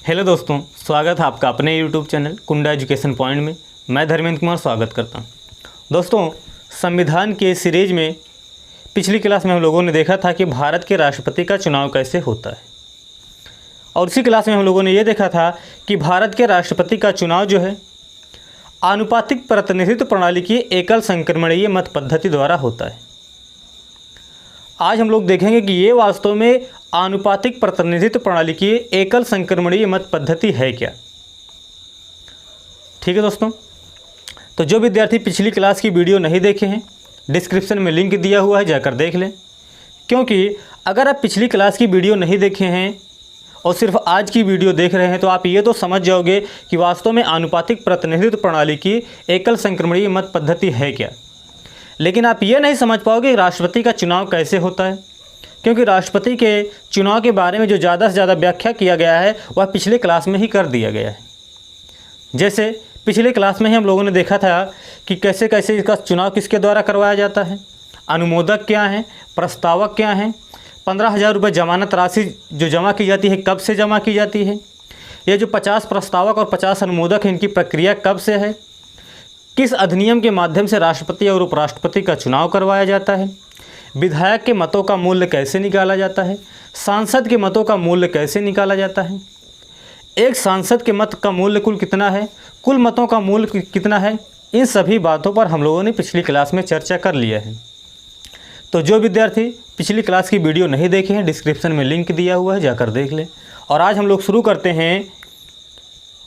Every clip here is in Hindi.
हेलो दोस्तों, स्वागत है आपका अपने यूट्यूब चैनल कुंडा एजुकेशन पॉइंट में। मैं धर्मेंद्र कुमार स्वागत करता हूं। दोस्तों, संविधान के सीरीज में पिछली क्लास में हम लोगों ने देखा था कि भारत के राष्ट्रपति का चुनाव कैसे होता है, और उसी क्लास में हम लोगों ने ये देखा था कि भारत के राष्ट्रपति का चुनाव जो है आनुपातिक प्रतिनिधित्व प्रणाली की एकल संक्रमणीय मत पद्धति द्वारा होता है। आज हम लोग देखेंगे कि ये वास्तव में आनुपातिक प्रतिनिधित्व प्रणाली की एकल संक्रमणीय मत पद्धति है क्या। ठीक है दोस्तों, तो जो विद्यार्थी पिछली क्लास की वीडियो नहीं देखे हैं, डिस्क्रिप्शन में लिंक दिया हुआ है, जाकर देख लें। क्योंकि अगर आप पिछली क्लास की वीडियो नहीं देखे हैं और सिर्फ आज की वीडियो देख रहे हैं तो आप ये तो समझ जाओगे कि वास्तव में आनुपातिक प्रतिनिधित्व प्रणाली की एकल संक्रमणीय मत पद्धति है क्या, लेकिन आप ये नहीं समझ पाओगे राष्ट्रपति का चुनाव कैसे होता है। क्योंकि राष्ट्रपति के चुनाव के बारे में जो ज़्यादा से ज़्यादा व्याख्या किया गया है वह पिछले क्लास में ही कर दिया गया है। जैसे पिछले क्लास में ही हम लोगों ने देखा था कि कैसे कैसे इसका चुनाव किसके द्वारा करवाया जाता है, अनुमोदक क्या हैं, प्रस्तावक क्या हैं, 15,000 रुपये जमानत राशि जो जमा की जाती है कब से जमा की जाती है, ये जो 50 प्रस्तावक और 50 अनुमोदक हैं इनकी प्रक्रिया कब से है, किस अधिनियम के माध्यम से राष्ट्रपति और उपराष्ट्रपति का चुनाव करवाया जाता है, विधायक के मतों का मूल्य कैसे निकाला जाता है, सांसद के मतों का मूल्य कैसे निकाला जाता है, एक सांसद के मत का मूल्य कुल कितना है, कुल मतों का मूल्य कितना है, इन सभी बातों पर हम लोगों ने पिछली क्लास में चर्चा कर लिया है। तो जो विद्यार्थी पिछली क्लास की वीडियो नहीं देखे हैं, डिस्क्रिप्शन में लिंक दिया हुआ है, जाकर देख लें। और आज हम लोग शुरू करते हैं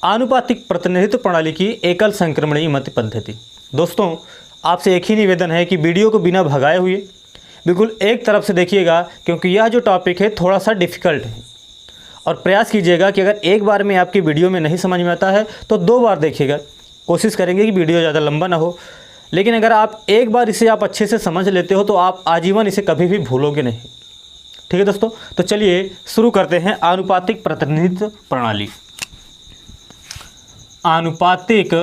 आनुपातिक प्रतिनिधित्व प्रणाली की एकल संक्रमणीय मत पद्धति। दोस्तों, आपसे एक ही निवेदन है कि वीडियो को बिना भगाए हुए बिल्कुल एक तरफ से देखिएगा, क्योंकि यह जो टॉपिक है थोड़ा सा डिफ़िकल्ट है। और प्रयास कीजिएगा कि अगर एक बार में आपकी वीडियो में नहीं समझ में आता है तो 2 बार देखिएगा। कोशिश करेंगे कि वीडियो ज़्यादा लंबा ना हो, लेकिन अगर आप एक बार इसे आप अच्छे से समझ लेते हो तो आप आजीवन इसे कभी भी भूलोगे नहीं। ठीक है दोस्तों, तो चलिए शुरू करते हैं आनुपातिक प्रतिनिधित्व प्रणाली। आनुपातिक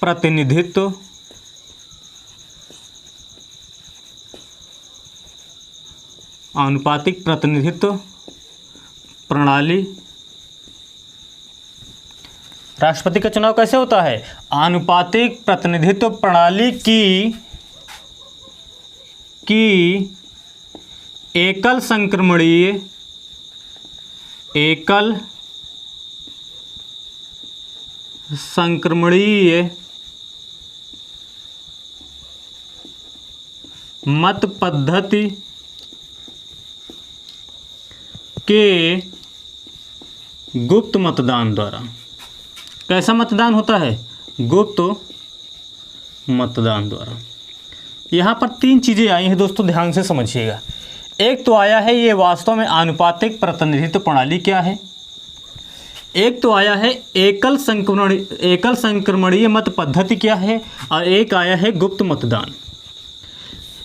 प्रतिनिधित्व प्रणाली। राष्ट्रपति का चुनाव कैसे होता है? आनुपातिक प्रतिनिधित्व प्रणाली की एकल संक्रमणीय मत पद्धति के गुप्त मतदान द्वारा। कैसा मतदान होता है? गुप्त मतदान द्वारा। यहाँ पर 3 चीज़ें आई हैं दोस्तों, ध्यान से समझिएगा। एक तो आया है ये वास्तव में आनुपातिक प्रतिनिधित्व प्रणाली क्या है, एक तो आया है एकल संक्रमणीय मत पद्धति क्या है, और एक आया है गुप्त मतदान।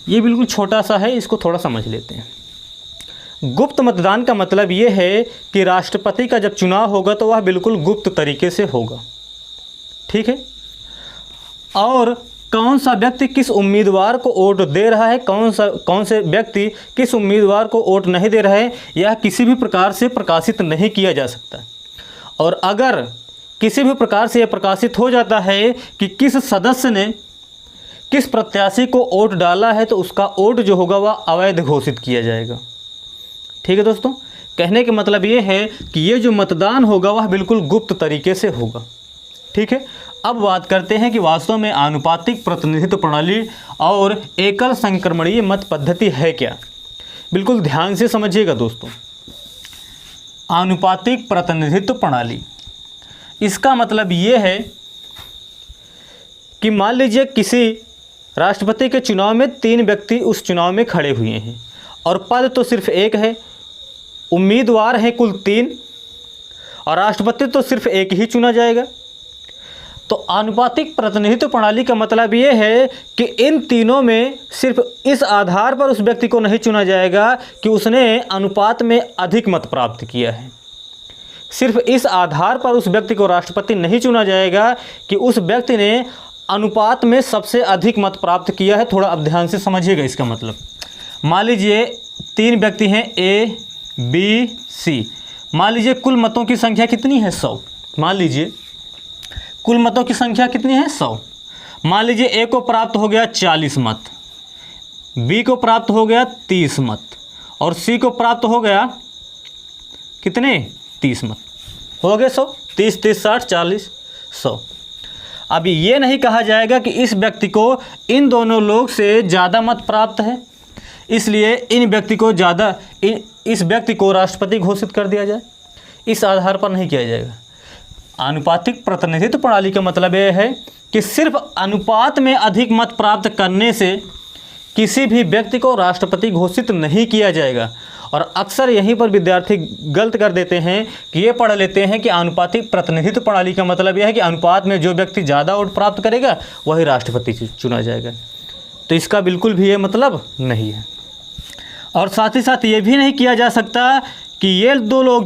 ये बिल्कुल छोटा सा है, इसको थोड़ा समझ लेते हैं। गुप्त मतदान का मतलब ये है कि राष्ट्रपति का जब चुनाव होगा तो वह बिल्कुल गुप्त तरीके से होगा। ठीक है, और कौन सा व्यक्ति किस उम्मीदवार को वोट दे रहा है, कौन से व्यक्ति किस उम्मीदवार को वोट नहीं दे रहा है, यह किसी भी प्रकार से प्रकाशित नहीं किया जा सकता। और अगर किसी भी प्रकार से यह प्रकाशित हो जाता है कि किस सदस्य ने किस प्रत्याशी को वोट डाला है तो उसका वोट जो होगा वह अवैध घोषित किया जाएगा। ठीक है दोस्तों, कहने का मतलब ये है कि ये जो मतदान होगा वह बिल्कुल गुप्त तरीके से होगा। ठीक है, अब बात करते हैं कि वास्तव में आनुपातिक प्रतिनिधित्व प्रणाली और एकल संक्रमणीय मत पद्धति है क्या। बिल्कुल ध्यान से समझिएगा दोस्तों। आनुपातिक प्रतिनिधित्व प्रणाली, इसका मतलब ये है कि मान लीजिए किसी राष्ट्रपति के चुनाव में 3 व्यक्ति उस चुनाव में खड़े हुए हैं और पद तो सिर्फ एक है, उम्मीदवार हैं कुल 3 और राष्ट्रपति तो सिर्फ एक ही चुना जाएगा। तो आनुपातिक प्रतिनिधित्व प्रणाली का मतलब ये है कि इन तीनों में सिर्फ इस आधार पर उस व्यक्ति को नहीं चुना जाएगा कि उसने अनुपात में अधिक मत प्राप्त किया है। सिर्फ इस आधार पर उस व्यक्ति को राष्ट्रपति नहीं चुना जाएगा कि उस व्यक्ति ने अनुपात में सबसे अधिक मत प्राप्त किया है। थोड़ा अब ध्यान से समझिएगा इसका मतलब। मान लीजिए 3 व्यक्ति हैं A, B, C। मान लीजिए कुल मतों की संख्या कितनी है 100। मान लीजिए कुल मतों की संख्या कितनी है 100। मान लीजिए A को प्राप्त हो गया 40 मत, B को प्राप्त हो गया 30 मत और C को प्राप्त हो गया कितने 30 मत। हो गए 100। 30 30 60 40 100। अब ये नहीं कहा जाएगा कि इस व्यक्ति को इन दोनों लोग से ज़्यादा मत प्राप्त है, इसलिए इस व्यक्ति को राष्ट्रपति घोषित कर दिया जाए। इस आधार पर नहीं किया जाएगा। आनुपातिक प्रतिनिधित्व प्रणाली का मतलब यह है कि सिर्फ अनुपात में अधिक मत प्राप्त करने से किसी भी व्यक्ति को राष्ट्रपति घोषित नहीं किया जाएगा। और अक्सर यहीं पर विद्यार्थी गलत कर देते हैं कि ये पढ़ लेते हैं कि आनुपातिक प्रतिनिधित्व प्रणाली का मतलब यह है कि अनुपात में जो व्यक्ति ज़्यादा वोट प्राप्त करेगा वही राष्ट्रपति चुना जाएगा। तो इसका बिल्कुल भी ये मतलब नहीं है। और साथ ही साथ ये भी नहीं किया जा सकता कि ये दो लोग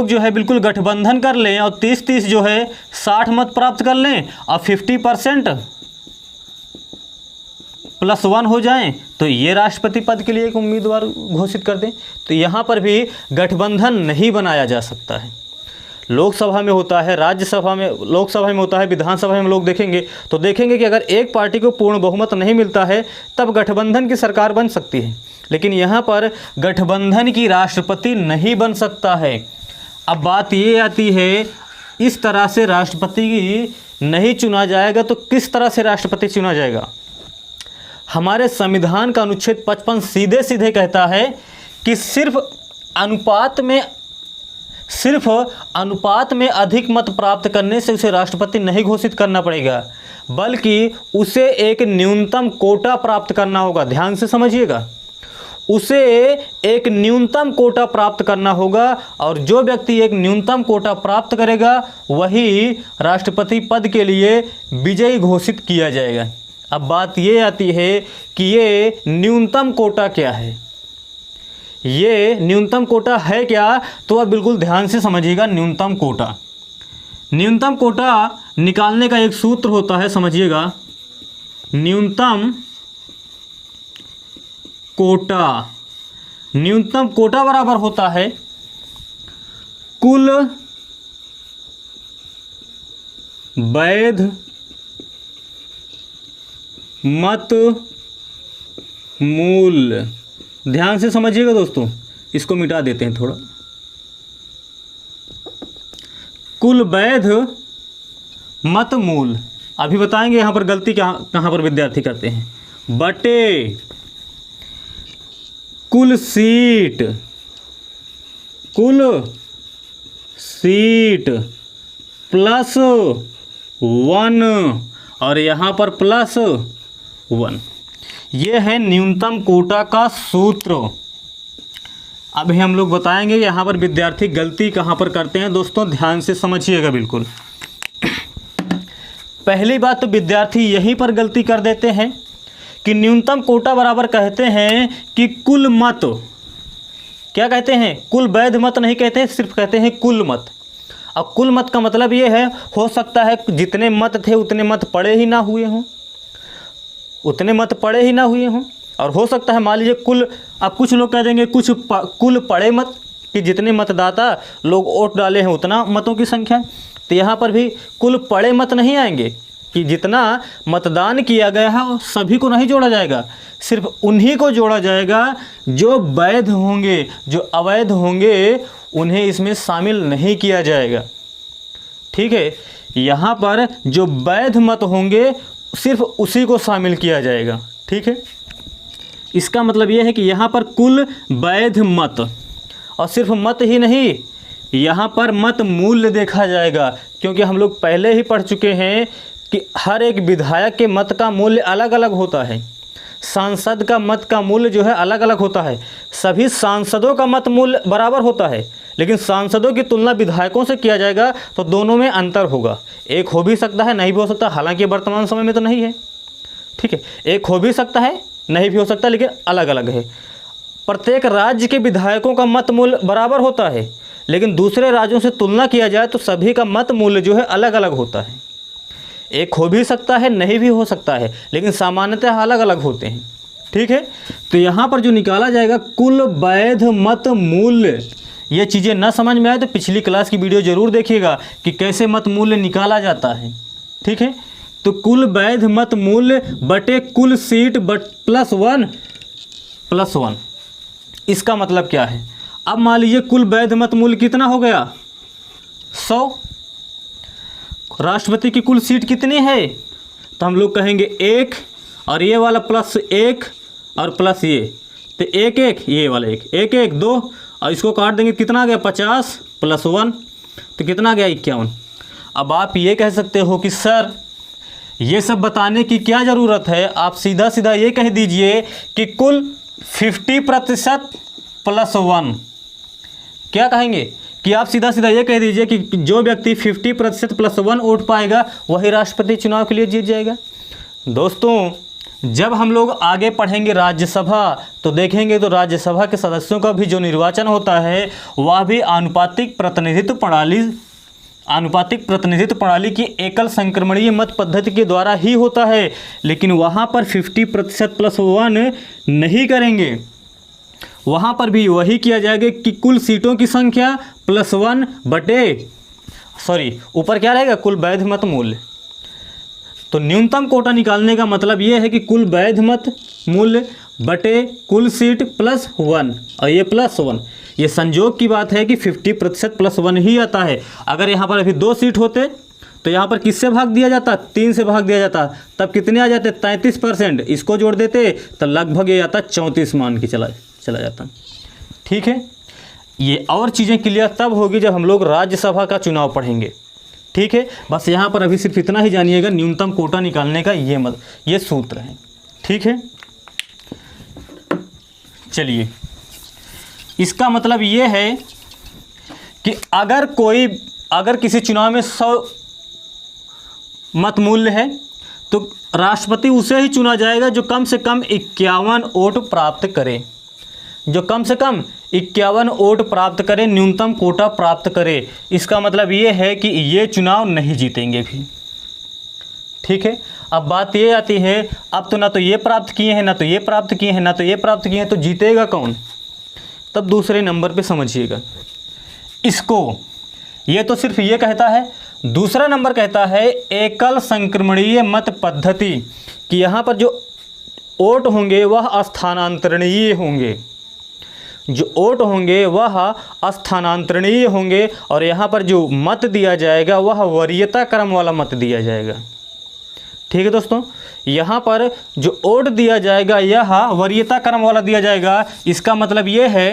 जो है बिल्कुल गठबंधन कर लें और 30-30 जो है 60 मत प्राप्त कर लें और 50% +1 हो जाएं तो ये राष्ट्रपति पद के लिए एक उम्मीदवार घोषित कर दें। तो यहाँ पर भी गठबंधन नहीं बनाया जा सकता है। लोकसभा में होता है, राज्यसभा में, लोकसभा में होता है, विधानसभा में लोग देखेंगे तो देखेंगे कि अगर एक पार्टी को पूर्ण बहुमत नहीं मिलता है तब गठबंधन की सरकार बन सकती है, लेकिन यहाँ पर गठबंधन की राष्ट्रपति नहीं बन सकता है। अब बात ये आती है, इस तरह से राष्ट्रपति नहीं चुना जाएगा तो किस तरह से राष्ट्रपति चुना जाएगा। हमारे संविधान का अनुच्छेद 55 सीधे सीधे कहता है कि सिर्फ अनुपात में अधिक मत प्राप्त करने से उसे राष्ट्रपति नहीं घोषित करना पड़ेगा, बल्कि उसे एक न्यूनतम कोटा प्राप्त करना होगा। ध्यान से समझिएगा, उसे एक न्यूनतम कोटा प्राप्त करना होगा और जो व्यक्ति एक न्यूनतम कोटा प्राप्त करेगा वही राष्ट्रपति पद के लिए विजयी घोषित किया जाएगा। अब बात ये आती है कि ये न्यूनतम कोटा क्या है, ये न्यूनतम कोटा है क्या, तो आप बिल्कुल ध्यान से समझिएगा। न्यूनतम कोटा निकालने का एक सूत्र होता है, समझिएगा। न्यूनतम कोटा बराबर होता है कुल वैध मत मूल। ध्यान से समझिएगा दोस्तों, इसको मिटा देते हैं थोड़ा। कुल वैध मत मूल, अभी बताएंगे यहाँ पर गलती कहाँ पर विद्यार्थी करते हैं, बटे कुल सीट +1 और यहाँ पर +1। ये है न्यूनतम कोटा का सूत्र। अभी हम लोग बताएंगे यहाँ पर विद्यार्थी गलती कहाँ पर करते हैं। दोस्तों ध्यान से समझिएगा बिल्कुल। पहली बात तो विद्यार्थी यहीं पर गलती कर देते हैं कि न्यूनतम कोटा बराबर कहते हैं कि कुल मत, क्या कहते हैं, कुल वैध मत नहीं कहते हैं, सिर्फ कहते हैं कुल मत। अब कुल मत का मतलब ये है, हो सकता है जितने मत थे उतने मत पड़े ही ना हुए हों, और हो सकता है मान लीजिए कुल, अब कुछ लोग कह देंगे कुल पड़े मत, कि जितने मतदाता लोग वोट डाले हैं उतना मतों की संख्या। तो यहाँ पर भी कुल पड़े मत नहीं आएंगे कि जितना मतदान किया गया है सभी को नहीं जोड़ा जाएगा, सिर्फ उन्हीं को जोड़ा जाएगा जो वैध होंगे, जो अवैध होंगे उन्हें इसमें शामिल नहीं किया जाएगा। ठीक है, यहाँ पर जो वैध मत होंगे सिर्फ उसी को शामिल किया जाएगा। ठीक है, इसका मतलब यह है कि यहाँ पर कुल वैध मत, और सिर्फ मत ही नहीं, यहाँ पर मत मूल्य देखा जाएगा, क्योंकि हम लोग पहले ही पढ़ चुके हैं कि हर एक विधायक के मत का मूल्य अलग अलग होता है, सांसद का मत का मूल्य जो है अलग अलग होता है। सभी सांसदों का मत मूल्य बराबर होता है, लेकिन सांसदों की तुलना विधायकों से किया जाएगा तो दोनों में अंतर होगा। एक हो भी सकता है, नहीं भी हो सकता, हालांकि वर्तमान समय में तो नहीं है। ठीक है, एक हो भी सकता है, नहीं भी हो सकता, लेकिन अलग अलग है। प्रत्येक राज्य के विधायकों का मत मूल्य बराबर होता है, लेकिन दूसरे राज्यों से तुलना किया जाए तो सभी का मत मूल्य जो है अलग अलग होता है। एक हो भी सकता है, नहीं भी हो सकता है, लेकिन सामान्यतः अलग अलग होते हैं। ठीक है, तो यहाँ पर जो निकाला जाएगा कुल वैध मत मूल्य, ये चीज़ें ना समझ में आए तो पिछली क्लास की वीडियो ज़रूर देखिएगा कि कैसे मत मूल्य निकाला जाता है। ठीक है, तो कुल वैध मत मूल्य बटे कुल सीट प्लस वन, इसका मतलब क्या है? अब मान लीजिए कुल वैध मत मूल्य कितना हो गया? 100। राष्ट्रपति की कुल सीट कितनी है? तो हम लोग कहेंगे 1, और ये वाला +1 और प्लस ये, तो 1 1, ये वाला 1 1 1 2, और इसको काट देंगे, कितना आ गया? 50 + 1, तो कितना आ गया? 51। अब आप ये कह सकते हो कि सर ये सब बताने की क्या ज़रूरत है, आप सीधा सीधा ये कह दीजिए कि कुल 50% + 1। क्या कहेंगे कि आप सीधा सीधा ये कह दीजिए कि जो व्यक्ति 50% + 1 वोट पाएगा वही राष्ट्रपति चुनाव के लिए जीत जाएगा। दोस्तों, जब हम लोग आगे पढ़ेंगे राज्यसभा तो देखेंगे तो राज्यसभा के सदस्यों का भी जो निर्वाचन होता है वह भी आनुपातिक प्रतिनिधित्व प्रणाली की एकल संक्रमणीय मत पद्धति के द्वारा ही होता है, लेकिन वहाँ पर 50% + 1 नहीं करेंगे। वहाँ पर भी वही किया जाएगा कि कुल सीटों की संख्या +1 बटे ऊपर क्या रहेगा? कुल वैध मत मूल्य। तो न्यूनतम कोटा निकालने का मतलब ये है कि कुल वैध मत मूल्य बटे कुल सीट +1, और ये +1, ये संयोग की बात है कि 50% + 1 ही आता है। अगर यहाँ पर अभी 2 सीट होते तो यहाँ पर किससे भाग दिया जाता? 3 से भाग दिया जाता, तब कितने आ जाते? 33%। इसको जोड़ देते तो लगभग ये आता 34 मान के चला जाता। ठीक है, ये और चीज़ें क्लियर तब होगी जब हम लोग राज्यसभा का चुनाव पढ़ेंगे। ठीक है, बस यहाँ पर अभी सिर्फ इतना ही जानिएगा, न्यूनतम कोटा निकालने का ये सूत्र है। ठीक है, चलिए, इसका मतलब ये है कि अगर किसी चुनाव में 100 मत मूल्य है तो राष्ट्रपति उसे ही चुना जाएगा जो कम से कम 51 वोट प्राप्त करे, न्यूनतम कोटा प्राप्त करे। इसका मतलब ये है कि ये चुनाव नहीं जीतेंगे भी। ठीक है, अब बात ये आती है, अब तो ना तो ये प्राप्त किए हैं, ना तो ये प्राप्त किए हैं, ना तो ये प्राप्त किए हैं, तो जीतेगा कौन? तब दूसरे नंबर पे समझिएगा इसको। ये तो सिर्फ ये कहता है, दूसरा नंबर कहता है एकल संक्रमणीय मत पद्धति, कि यहाँ पर जो वोट होंगे वह स्थानांतरणीय होंगे, और यहाँ पर जो मत दिया जाएगा वह वरीयता क्रम वाला मत दिया जाएगा। ठीक है दोस्तों, यहाँ पर जो वोट दिया जाएगा यह वरीयता क्रम वाला दिया जाएगा। इसका मतलब ये है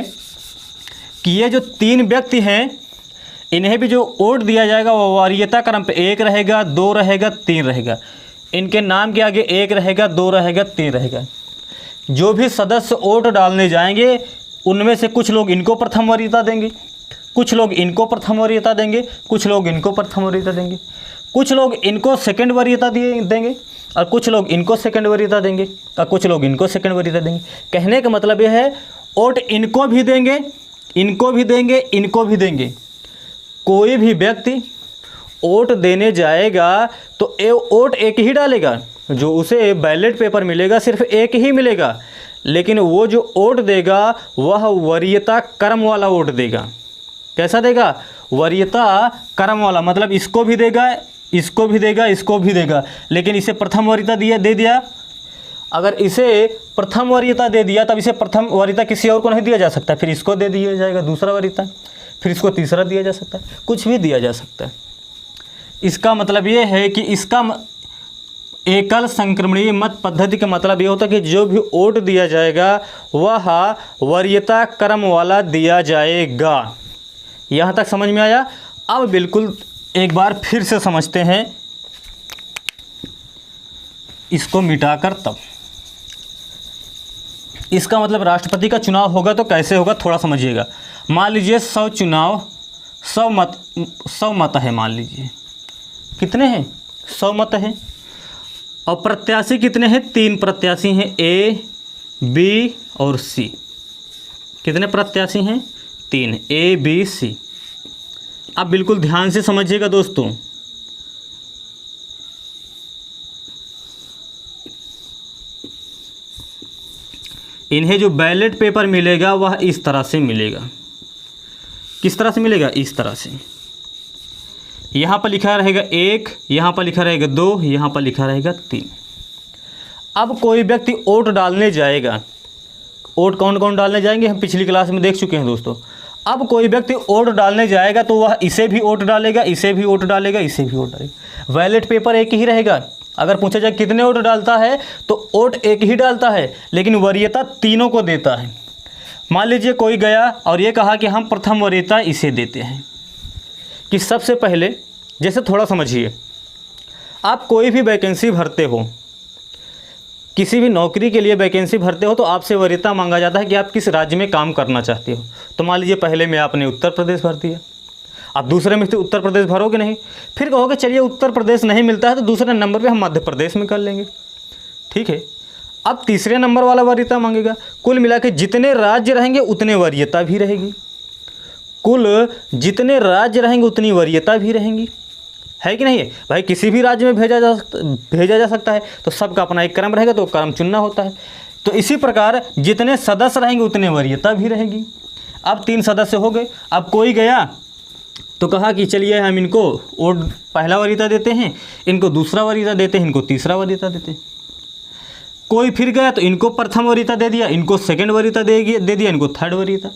कि ये जो 3 व्यक्ति हैं इन्हें भी जो वोट दिया जाएगा वो वरीयता क्रम पे 1 रहेगा, 2 रहेगा, 3 रहेगा। इनके नाम के आगे 1 रहेगा, 2 रहेगा, 3 रहेगा। जो भी सदस्य वोट डालने जाएंगे उनमें से कुछ लोग इनको प्रथम वरीयता देंगे, कुछ लोग इनको प्रथम वरीयता देंगे, कुछ लोग इनको प्रथम वरीयता देंगे, कुछ लोग इनको सेकंड वरीयता देंगे, और कुछ लोग इनको सेकंड वरीयता देंगे, और कुछ लोग इनको सेकंड वरीयता देंगे। कहने का मतलब यह है वोट इनको भी देंगे, इनको भी देंगे, इनको भी देंगे। कोई भी व्यक्ति वोट देने जाएगा तो वोट एक ही डालेगा, जो उसे बैलेट पेपर मिलेगा सिर्फ एक ही मिलेगा, लेकिन वो जो वोट देगा वह वरीयता क्रम वाला वोट देगा। कैसा देगा? वरीयता क्रम वाला, मतलब इसको भी देगा, इसको भी देगा, इसको भी देगा, लेकिन इसे प्रथम वरीयता दे दिया। अगर इसे प्रथम वरीयता दे दिया तब इसे प्रथम वरीयता किसी और को नहीं दिया जा सकता, फिर इसको दे दिया जाएगा दूसरा वरीयता, फिर इसको तीसरा दिया जा सकता है, कुछ भी दिया जा सकता है। इसका मतलब ये है कि इसका एकल संक्रमणीय मत पद्धति का मतलब ये होता है कि जो भी वोट दिया जाएगा वह वरीयता क्रम वाला दिया जाएगा। यहाँ तक समझ में आया? अब बिल्कुल एक बार फिर से समझते हैं इसको मिटाकर। तब इसका मतलब राष्ट्रपति का चुनाव होगा तो कैसे होगा थोड़ा समझिएगा। मान लीजिए 100 मत है, मान लीजिए कितने हैं? 100 मत हैं, और प्रत्याशी कितने हैं? 3 प्रत्याशी हैं, ए, बी और सी। कितने प्रत्याशी हैं? 3, ए, बी, सी। अब बिल्कुल ध्यान से समझिएगा दोस्तों, इन्हें जो बैलेट पेपर मिलेगा वह इस तरह से मिलेगा। किस तरह से मिलेगा? इस तरह से। यहाँ पर लिखा रहेगा 1, यहाँ पर लिखा रहेगा 2, यहाँ पर लिखा रहेगा 3। अब कोई व्यक्ति वोट डालने जाएगा, वोट कौन कौन डालने जाएंगे हम पिछली क्लास में देख चुके हैं दोस्तों। अब कोई व्यक्ति वोट डालने जाएगा तो वह इसे भी वोट डालेगा, इसे भी वोट डालेगा, इसे भी वोट डालेगा। बैलेट पेपर एक ही रहेगा। अगर पूछा जाए कितने वोट डालता है तो वोट एक ही डालता है, लेकिन वरीयता तीनों को देता है। मान लीजिए कोई गया और ये कहा कि हम प्रथम वरीयता इसे देते हैं कि सबसे पहले, जैसे थोड़ा समझिए, आप कोई भी वैकेंसी भरते हो, किसी भी नौकरी के लिए वैकेंसी भरते हो तो आपसे वरीयता मांगा जाता है कि आप किस राज्य में काम करना चाहते हो। तो मान लीजिए पहले में आपने उत्तर प्रदेश भर दिया, आप दूसरे में से उत्तर प्रदेश भरोगे नहीं, फिर कहोगे चलिए उत्तर प्रदेश नहीं मिलता है तो दूसरे नंबर पे हम मध्य प्रदेश में कर लेंगे, ठीक है। अब तीसरे नंबर वाला वरीयता मांगेगा। कुल मिला के जितने राज्य रहेंगे उतने वरीयता भी रहेगी, कुल जितने राज्य रहेंगे उतनी वरीयता भी रहेंगी, है कि नहीं है भाई? किसी भी राज्य में भेजा जा सकता है, तो सबका अपना एक क्रम रहेगा, तो क्रम चुनना होता है। तो इसी प्रकार जितने सदस्य रहेंगे उतने वरीयता भी रहेगी। अब 3 सदस्य हो गए। अब कोई गया तो कहा कि चलिए हम इनको वोट पहला वरीयता देते हैं, इनको दूसरा वरीयता देते हैं, इनको तीसरा वरीयता देते हैं। कोई फिर गया तो इनको प्रथम वरीयता दे दिया, इनको सेकंड वरीयता दे दिया, इनको थर्ड वरीयता।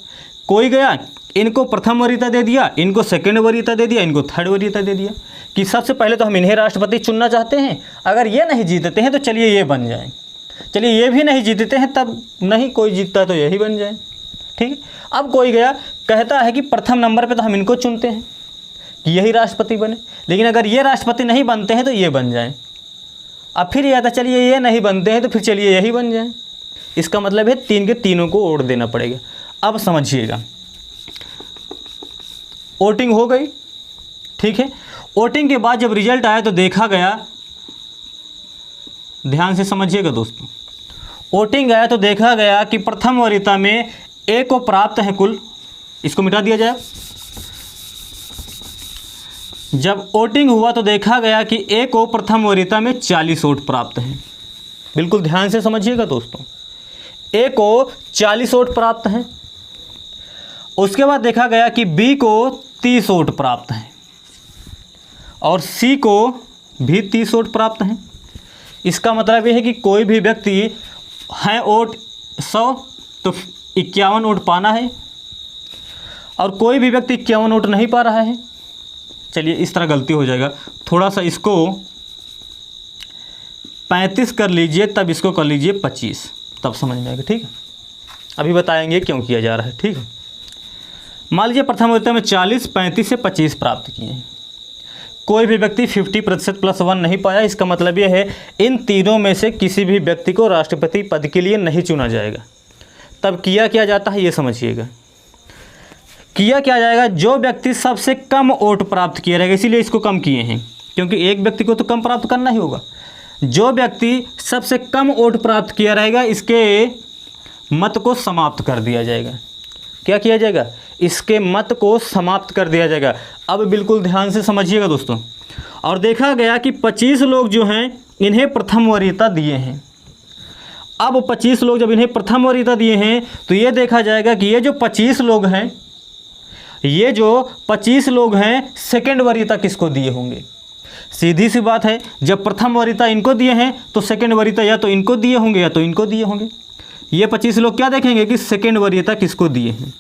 कोई गया इनको प्रथम वरीयता दे दिया, इनको सेकंड वरीयता दे दिया, इनको थर्ड वरीयता दे दिया कि सबसे पहले तो हम इन्हें राष्ट्रपति चुनना चाहते हैं, अगर ये नहीं जीतते हैं तो चलिए ये बन जाए, चलिए ये भी नहीं जीतते हैं तब नहीं कोई जीतता तो यही बन जाए, ठीक है। अब कोई गया कहता है कि प्रथम नंबर पे तो हम इनको चुनते हैं कि यही राष्ट्रपति बने, लेकिन अगर ये राष्ट्रपति नहीं बनते हैं तो ये बन जाए। अब फिर ये आता चलिए ये नहीं बनते हैं तो फिर चलिए यही बन जाए। इसका मतलब है 3 के तीनों को वोट देना पड़ेगा। अब समझिएगा, वोटिंग हो गई, ठीक है। वोटिंग के बाद जब रिजल्ट आया तो देखा गया, ध्यान से समझिएगा दोस्तों, वोटिंग आया तो देखा गया कि प्रथम वरीयता में ए को प्राप्त है कुल, इसको मिटा दिया जाए। जब वोटिंग हुआ तो देखा गया कि ए को प्रथम वरीयता में 40 वोट प्राप्त हैं। बिल्कुल ध्यान से समझिएगा दोस्तों, ए को 40 वोट प्राप्त हैं। उसके बाद देखा गया कि बी को 30 वोट प्राप्त हैं और सी को भी 30 वोट प्राप्त हैं। इसका मतलब यह है कि कोई भी व्यक्ति है वोट 100 तो 51 वोट पाना है और कोई भी व्यक्ति 51 वोट नहीं पा रहा है। चलिए इस तरह गलती हो जाएगा, थोड़ा सा इसको 35 कर लीजिए, तब इसको कर लीजिए 25, तब समझ में आएगा, ठीक है। अभी बताएंगे क्यों किया जा रहा है, ठीक है। मान लीजिए प्रथम वरीयता में 40, 35 से 25 प्राप्त किए हैं। कोई भी व्यक्ति 50% + 1 नहीं पाया। इसका मतलब यह है इन तीनों में से किसी भी व्यक्ति को राष्ट्रपति पद के लिए नहीं चुना जाएगा। तब किया क्या जाता है ये समझिएगा। किया क्या जाएगा, जो व्यक्ति सबसे कम वोट प्राप्त किया रहेगा, इसीलिए इसको कम किए हैं क्योंकि एक व्यक्ति को तो कम प्राप्त करना ही होगा। जो व्यक्ति सबसे कम वोट प्राप्त किया रहेगा इसके मत को समाप्त कर दिया जाएगा। क्या किया जाएगा, इसके मत को समाप्त कर दिया जाएगा। अब बिल्कुल ध्यान से समझिएगा दोस्तों। और देखा गया कि 25 लोग जो हैं इन्हें प्रथम वरीयता दिए हैं। अब 25 लोग जब इन्हें प्रथम वरीयता दिए हैं तो ये देखा जाएगा कि ये जो 25 लोग हैं, ये जो 25 लोग हैं सेकंड वरीयता किसको दिए होंगे। सीधी सी बात है, जब प्रथम वरीयता इनको दिए हैं तो सेकंड वरीयता या तो इनको दिए होंगे या तो इनको दिए होंगे। ये 25 लोग क्या देखेंगे कि सेकंड वरीयता किसको दिए हैं,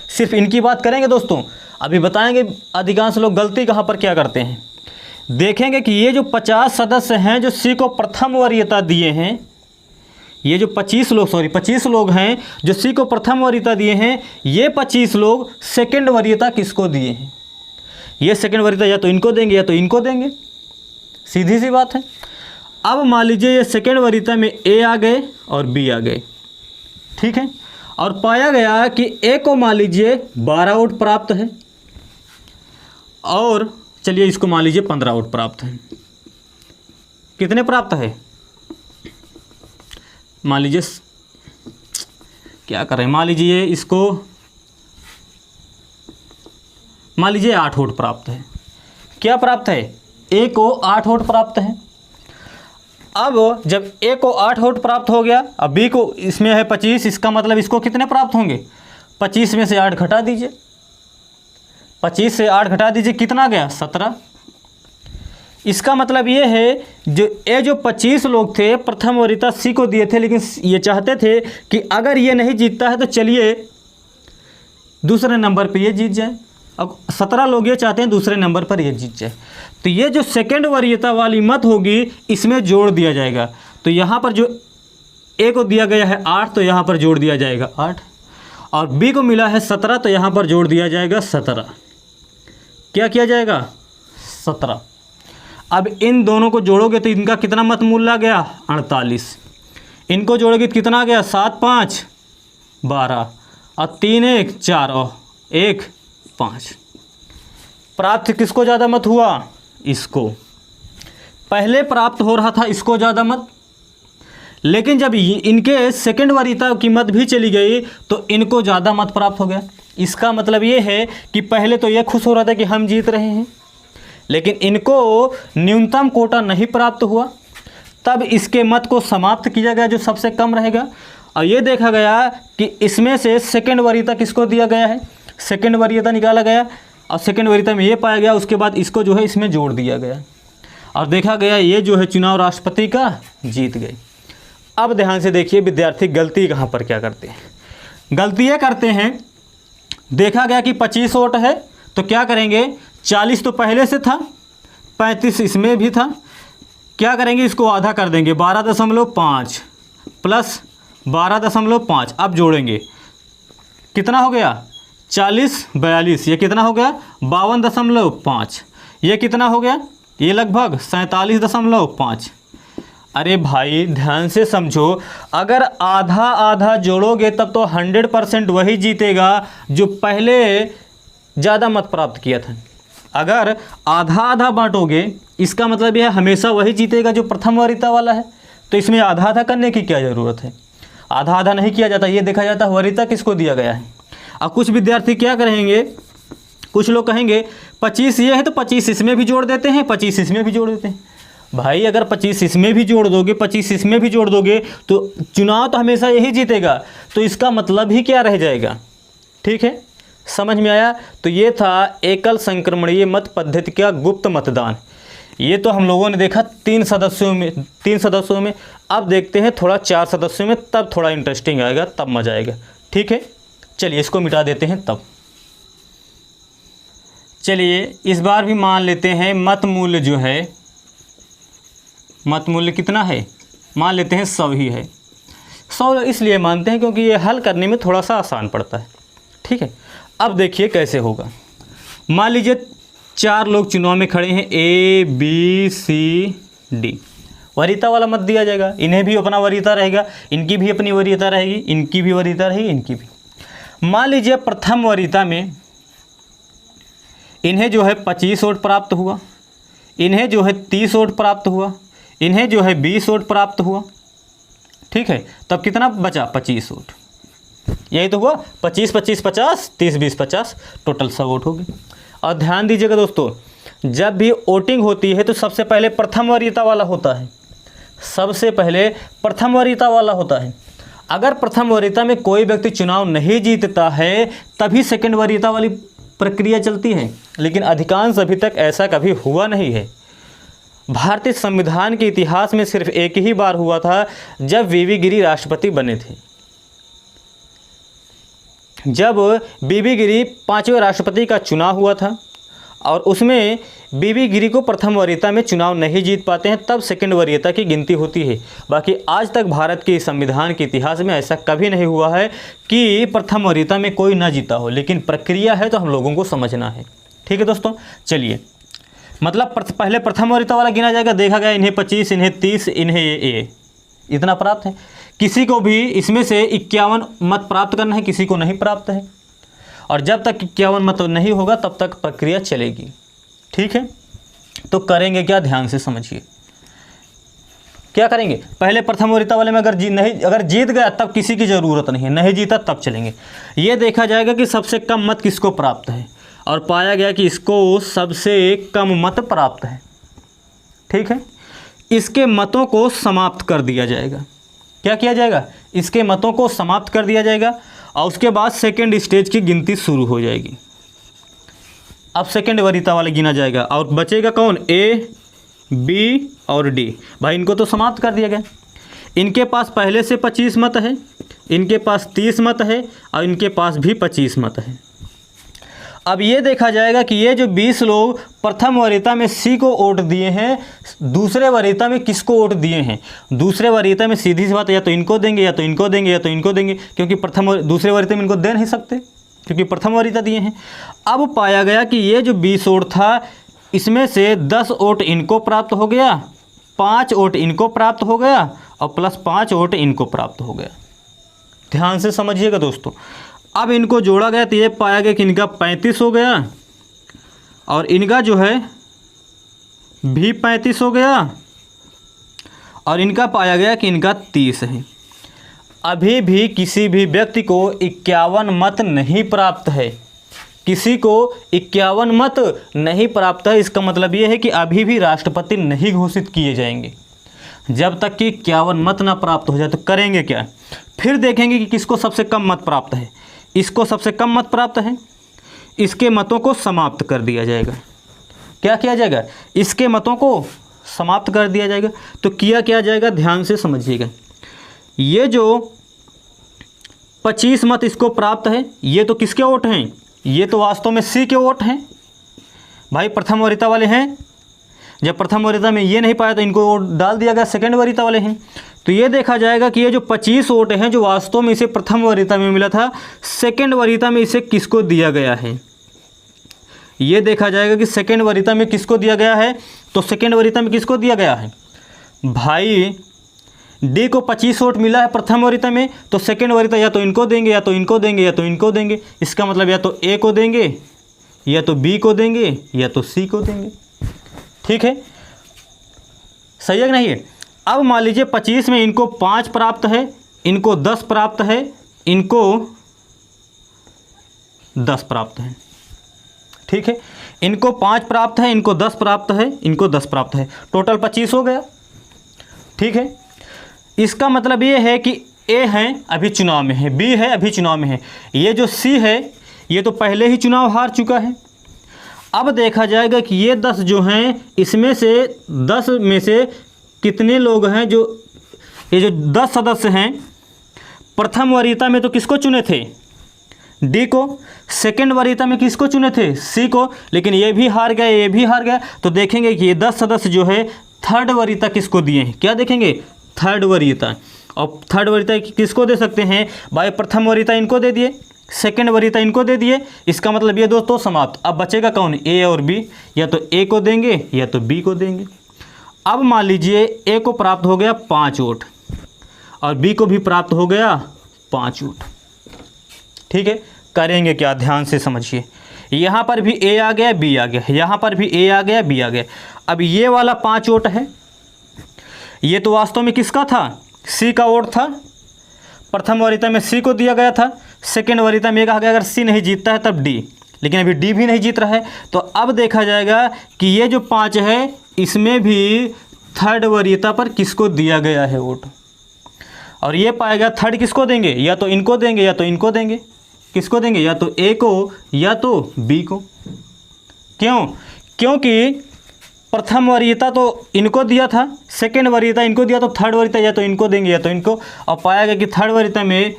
सिर्फ इनकी बात करेंगे दोस्तों। अभी बताएंगे अधिकांश लोग गलती कहाँ पर क्या करते हैं। देखेंगे कि ये जो 50 सदस्य हैं जो सी को प्रथम वरीयता दिए हैं, ये जो 25 लोग हैं जो सी को प्रथम वरीयता दिए हैं, ये 25 लोग सेकंड वरीयता किसको दिए हैं। ये सेकंड वरीयता या तो इनको देंगे या तो इनको देंगे, सीधी सी बात है। अब मान लीजिए ये सेकंड वरीयता में ए आ गए और बी आ गए, ठीक है। और पाया गया कि ए को मान लीजिए 12 वोट प्राप्त है और चलिए इसको मान लीजिए 15 वोट प्राप्त है। कितने प्राप्त है, मान लीजिए क्या कर रहे हैं, मान लीजिए इसको मान लीजिए 8 वोट प्राप्त है। क्या प्राप्त है, ए को 8 वोट प्राप्त है। अब जब ए को 8 वोट प्राप्त हो गया, अब बी को इसमें है 25, इसका मतलब इसको कितने प्राप्त होंगे? 25 में से 8 घटा दीजिए, 25 से 8 घटा दीजिए, कितना गया? 17। इसका मतलब ये है जो 25 लोग थे प्रथम वरीयता सी को दिए थे, लेकिन ये चाहते थे कि अगर ये नहीं जीतता है तो चलिए दूसरे नंबर पे ये जीत जाए। अब 17 लोग ये चाहते हैं दूसरे नंबर पर ये जीत जाए, तो ये जो सेकंड वरीयता वाली मत होगी इसमें जोड़ दिया जाएगा। तो यहाँ पर जो ए को दिया गया है 8, तो यहाँ पर जोड़ दिया जाएगा 8, और बी को मिला है 17, तो यहाँ पर जोड़ दिया जाएगा 17। क्या किया जाएगा? 17। अब इन दोनों को जोड़ोगे तो इनका कितना मत मूल्य आ गया? 48। इनको जोड़ोगे तो कितना आ गया? 7 5 12 और 3 1 4 और 1 5। प्राप्त किसको ज़्यादा मत हुआ? इसको। पहले प्राप्त हो रहा था इसको ज़्यादा मत, लेकिन जब इनके सेकंड वरीयता की मत भी चली गई तो इनको ज़्यादा मत प्राप्त हो गया। इसका मतलब ये है कि पहले तो ये खुश हो रहा था कि हम जीत रहे हैं, लेकिन इनको न्यूनतम कोटा नहीं प्राप्त हुआ, तब इसके मत को समाप्त किया गया जो सबसे कम रहेगा। और ये देखा गया कि इसमें से सेकंड वरीयता किसको दिया गया है, सेकंड वरीयता निकाला गया और सेकंड वरीयता में ये पाया गया, उसके बाद इसको जो है इसमें जोड़ दिया गया और देखा गया ये जो है चुनाव राष्ट्रपति का जीत गए। अब ध्यान से देखिए विद्यार्थी गलती कहाँ पर क्या करते हैं। गलती ये करते हैं, देखा गया कि 25 वोट है तो क्या करेंगे, 40 तो पहले से था, 35 इसमें भी था, क्या करेंगे इसको आधा कर देंगे, 12.5 प्लस 12.5। अब जोड़ेंगे, कितना हो गया? 40 42, ये कितना हो गया? 52.5। ये कितना हो गया? ये लगभग 47.5। अरे भाई ध्यान से समझो, अगर आधा आधा जोड़ोगे तब तो 100% वही जीतेगा जो पहले ज़्यादा मत प्राप्त किया था। अगर आधा आधा बांटोगे इसका मतलब यह हमेशा वही जीतेगा जो प्रथम वरीयता वाला है, तो इसमें आधा आधा करने की क्या ज़रूरत है? आधा आधा नहीं किया जाता, ये देखा जाता है वरीयता किसको दिया गया है। अब कुछ विद्यार्थी क्या करेंगे, कुछ लोग कहेंगे 25 ये है तो 25 इसमें भी जोड़ देते हैं, 25 इसमें भी जोड़ देते हैं। भाई अगर 25 इसमें भी जोड़ दोगे, 25 इसमें भी जोड़ दोगे तो चुनाव तो हमेशा यही जीतेगा, तो इसका मतलब ही क्या रह जाएगा? ठीक है, समझ में आया? तो ये था एकल संक्रमणीय मत पद्धति का गुप्त मतदान। ये तो हम लोगों ने देखा 3 सदस्यों में। अब देखते हैं थोड़ा 4 सदस्यों में, तब थोड़ा इंटरेस्टिंग आएगा, तब मज़ा आएगा। ठीक है, चलिए इसको मिटा देते हैं तब। चलिए इस बार भी मान लेते हैं मत मूल्य जो है, मत मूल्य कितना है? मान लेते हैं 100 ही है। 100 इसलिए मानते हैं क्योंकि ये हल करने में थोड़ा सा आसान पड़ता है। ठीक है, अब देखिए कैसे होगा। मान लीजिए 4 लोग चुनाव में खड़े हैं, A B C D। वरीयता वाला मत दिया जाएगा, इन्हें भी अपना वरीयता रहेगा, इनकी भी अपनी वरीयता रहेगी, इनकी भी वरीयता रहेगी, इनकी भी। मान लीजिए प्रथम वरीयता में इन्हें जो है 25 वोट प्राप्त हुआ, इन्हें जो है 30 वोट प्राप्त हुआ, इन्हें जो है 20 वोट प्राप्त हुआ। ठीक है, तब कितना बचा? 25 वोट। यही तो हुआ, 25 25 50, 30 20 50, टोटल 100 वोट हो गए। और ध्यान दीजिएगा दोस्तों, जब भी वोटिंग होती है तो सबसे पहले प्रथम वरीयता वाला होता है, सबसे पहले प्रथम वरीयता वाला होता है। अगर प्रथम वरीयता में कोई व्यक्ति चुनाव नहीं जीतता है तभी सेकंड वरीयता वाली प्रक्रिया चलती है, लेकिन अधिकांश अभी तक ऐसा कभी हुआ नहीं है। भारतीय संविधान के इतिहास में सिर्फ एक ही बार हुआ था जब वीवी गिरी राष्ट्रपति बने थे। जब वीवी गिरी 5वें राष्ट्रपति का चुनाव हुआ था और उसमें वीवी गिरी को प्रथम वरीयता में चुनाव नहीं जीत पाते हैं, तब सेकंड वरीयता की गिनती होती है। बाकी आज तक भारत के संविधान के इतिहास में ऐसा कभी नहीं हुआ है कि प्रथम वरीयता में कोई ना जीता हो, लेकिन प्रक्रिया है तो हम लोगों को समझना है। ठीक है दोस्तों, चलिए मतलब पहले प्रथम वरीयता वाला गिना जाएगा, देखा गया इन्हें 25, इन्हें 30, इन्हें ये इतना प्राप्त है। किसी को भी इसमें से 51 मत प्राप्त करना है, किसी को नहीं प्राप्त है, और जब तक 51 मत नहीं होगा तब तक प्रक्रिया चलेगी। ठीक है, तो करेंगे क्या, ध्यान से समझिए। क्या करेंगे, पहले प्रथम वरीयता वाले में अगर जीत गया तब किसी की ज़रूरत नहीं है, नहीं जीता तब चलेंगे। ये देखा जाएगा कि सबसे कम मत किसको प्राप्त है, और पाया गया कि इसको सबसे कम मत प्राप्त है। ठीक है, इसके मतों को समाप्त कर दिया जाएगा। क्या किया जाएगा? इसके मतों को समाप्त कर दिया जाएगा और उसके बाद सेकेंड स्टेज की गिनती शुरू हो जाएगी। अब सेकेंड वरीयता वाले गिना जाएगा और बचेगा कौन? ए, बी और डी। भाई इनको तो समाप्त कर दिया गया। इनके पास पहले से 25 मत है, इनके पास 30 मत है और इनके पास भी 25 मत है। अब ये देखा जाएगा कि ये जो 20 लोग प्रथम वरीयता में सी को वोट दिए हैं, दूसरे वरीयता में किसको वोट दिए हैं? दूसरे वरीयता में सीधी सी बात है, या तो इनको देंगे या तो इनको देंगे या तो इनको देंगे, क्योंकि दूसरे वरीयता में इनको दे नहीं सकते क्योंकि प्रथम वरीयता दिए हैं। अब पाया गया कि ये जो 20 वोट था, इसमें से 10 वोट इनको प्राप्त हो गया, 5 वोट इनको प्राप्त हो गया और प्लस 5 वोट इनको प्राप्त हो गया। ध्यान से समझिएगा दोस्तों। अब इनको जोड़ा गया तो ये पाया गया कि इनका 35 हो गया और इनका जो है भी 35 हो गया और इनका पाया गया कि इनका 30 है। अभी भी किसी भी व्यक्ति को 51 मत नहीं प्राप्त है, किसी को 51 मत नहीं प्राप्त है। इसका मतलब ये है कि अभी भी राष्ट्रपति नहीं घोषित किए जाएंगे जब तक कि 51 मत ना प्राप्त हो जाए। तो करेंगे क्या? फिर देखेंगे कि किसको सबसे कम मत प्राप्त है। इसको सबसे कम मत प्राप्त है, इसके मतों को समाप्त कर दिया जाएगा। क्या किया जाएगा? इसके मतों को समाप्त कर दिया जाएगा। तो किया क्या जाएगा? ध्यान से समझिएगा। ये जो 25 मत इसको प्राप्त है, ये तो किसके वोट हैं? ये तो वास्तव में सी के वोट हैं। भाई प्रथम वरीयता वाले हैं, जब प्रथम वरीयता में ये नहीं पाया तो इनको वोट डाल दिया गया, सेकंड वरीयता वाले हैं। तो ये देखा जाएगा कि ये जो 25 वोट हैं जो वास्तव में इसे प्रथम वरीयता में मिला था, सेकंड वरीयता में इसे किसको दिया गया है? ये देखा जाएगा कि सेकंड वरीयता में किसको दिया गया है। तो सेकंड वरीयता में किसको दिया गया है? भाई डी को 25 वोट मिला है प्रथम वरीयता में, तो सेकंड वरीयता या तो इनको देंगे या तो इनको देंगे या तो इनको देंगे। इसका मतलब या तो ए को देंगे या तो बी को देंगे या तो सी को देंगे। ठीक है, सही है कि नहीं है? अब मान लीजिए 25 में इनको 5 प्राप्त है, इनको 10 प्राप्त है, इनको 10 प्राप्त है। ठीक है, इनको 5 प्राप्त है, इनको 10 प्राप्त है, इनको 10 प्राप्त है, टोटल 25 हो गया। ठीक है, इसका मतलब ये है कि ए है अभी चुनाव में है, बी है अभी चुनाव में है, ये जो सी है ये तो पहले ही चुनाव हार चुका है। अब देखा जाएगा कि ये 10 जो हैं, इसमें से 10 में से कितने लोग हैं जो ये जो 10 सदस्य हैं प्रथम वरीयता में तो किसको चुने थे? डी को। सेकंड वरीयता में किसको चुने थे? सी को। लेकिन ये भी हार गया, ये भी हार गया। तो देखेंगे कि ये 10 सदस्य जो है थर्ड वरीयता किसको दिए हैं? क्या देखेंगे? थर्ड वरीयता। और थर्ड वरीयता किसको दे सकते हैं? भाई प्रथम वरीयता इनको दे दिए, सेकंड वरीयता इनको दे दिए। इसका मतलब ये दोस्तों समाप्त। अब बचेगा कौन? ए और बी। या तो ए को देंगे या तो बी को देंगे। अब मान लीजिए ए को प्राप्त हो गया 5 वोट और बी को भी प्राप्त हो गया 5 वोट। ठीक है, करेंगे क्या? ध्यान से समझिए। यहाँ पर भी ए आ गया, बी आ गया, यहाँ पर भी ए आ गया, बी आ गया। अब ये वाला 5 वोट है, ये तो वास्तव में किसका था? सी का वोट था। प्रथम वरीयता में सी को दिया गया था, सेकेंड वरीयता में कहा गया अगर सी नहीं जीतता है तब डी, लेकिन अभी डी भी नहीं जीत रहा है। तो अब देखा जाएगा कि ये जो 5 है इसमें भी थर्ड वरीयता पर किसको दिया गया है वोट, और ये पाएगा थर्ड किसको देंगे? या तो इनको देंगे या तो इनको देंगे। किसको देंगे? या तो ए को या तो बी को। क्यों? क्योंकि प्रथम वरीयता तो इनको दिया था, सेकेंड वरीयता इनको दिया, तो थर्ड वरीयता या तो इनको देंगे या तो इनको। और पाया गया कि थर्ड वरीयता में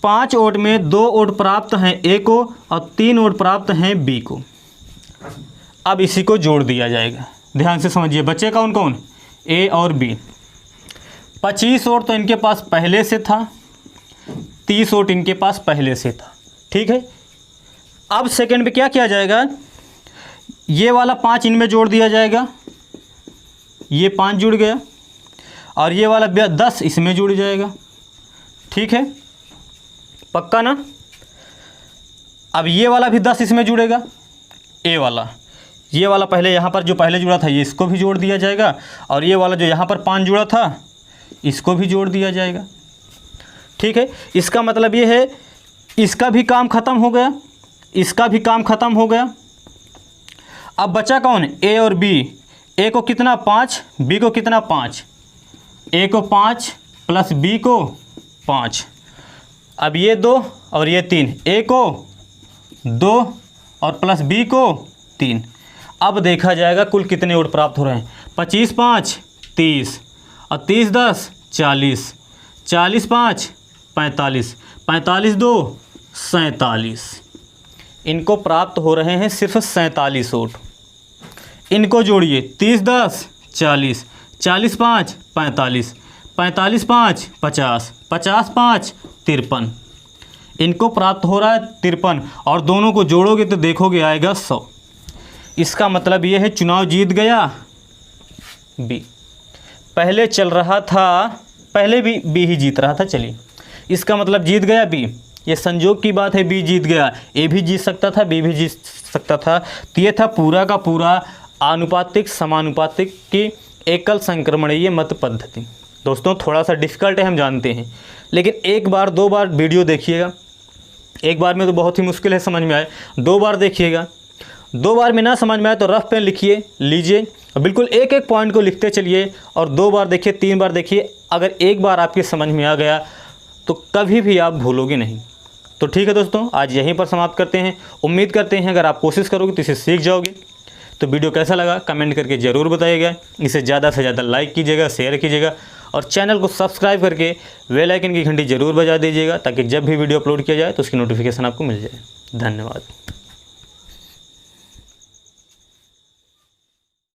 5 वोट में 2 वोट प्राप्त हैं ए को और 3 वोट प्राप्त हैं बी को। अब इसी को जोड़ दिया जाएगा। ध्यान से समझिए, बच्चे कौन कौन? ए और बी। 25 वोट तो इनके पास पहले से था, 30 वोट इनके पास पहले से था। ठीक है, अब सेकंड में क्या किया जाएगा? ये वाला 5 इनमें जोड़ दिया जाएगा, ये 5 जुड़ गया, और ये वाला 10 इसमें जुड़ जाएगा। ठीक है, पक्का ना? अब ये वाला भी 10 इसमें जुड़ेगा, ए वाला, ये वाला पहले यहाँ पर जो पहले जुड़ा था ये इसको भी जोड़ दिया जाएगा, और ये वाला जो यहाँ पर 5 जुड़ा था इसको भी जोड़ दिया जाएगा। ठीक है, इसका मतलब ये है इसका भी काम ख़त्म हो गया, इसका भी काम ख़त्म हो गया। अब बचा कौन? ए और बी। ए को कितना 5, बी को कितना 5, ए को 5 प्लस बी को 5। अब ये 2 और ये 3, ए को 2 और प्लस बी को 3। अब देखा जाएगा कुल कितने वोट प्राप्त हो रहे हैं। 25 5 30 और 30 10 40, 40 5 45, 45 2 47। इनको प्राप्त हो रहे हैं सिर्फ 47 वोट। इनको जोड़िए 30 10 40, 40 5 45, 45 5 50, 50 5 53। इनको प्राप्त हो रहा है 53 और दोनों को जोड़ोगे तो देखोगे आएगा 100। इसका मतलब ये है चुनाव जीत गया बी। पहले चल रहा था, पहले भी बी ही जीत रहा था, चलिए इसका मतलब जीत गया बी। ये संजोग की बात है, बी जीत गया, ए भी जीत सकता था, बी भी जीत सकता था। तो ये था पूरा का पूरा आनुपातिक समानुपातिक की एकल संक्रमणीय मत पद्धति। दोस्तों थोड़ा सा डिफ़िकल्ट है हम जानते हैं, लेकिन एक बार 2 बार वीडियो देखिएगा। एक बार में तो बहुत ही मुश्किल है समझ में आए, 2 बार देखिएगा। 2 बार में ना समझ में आए तो रफ पेन लीजिए और बिल्कुल एक एक पॉइंट को लिखते चलिए और 2 बार देखिए, 3 बार देखिए। अगर एक बार आपके समझ में आ गया तो कभी भी आप भूलोगे नहीं। तो ठीक है दोस्तों, आज यहीं पर समाप्त करते हैं। उम्मीद करते हैं अगर आप कोशिश करोगे तो इसे सीख जाओगे। तो वीडियो कैसा लगा कमेंट करके ज़रूर बताइएगा। इसे ज़्यादा से ज़्यादा लाइक कीजिएगा, शेयर कीजिएगा और चैनल को सब्सक्राइब करके बेल आइकन की घंटी ज़रूर बजा दीजिएगा ताकि जब भी वीडियो अपलोड किया जाए तो उसकी नोटिफिकेशन आपको मिल जाए। धन्यवाद।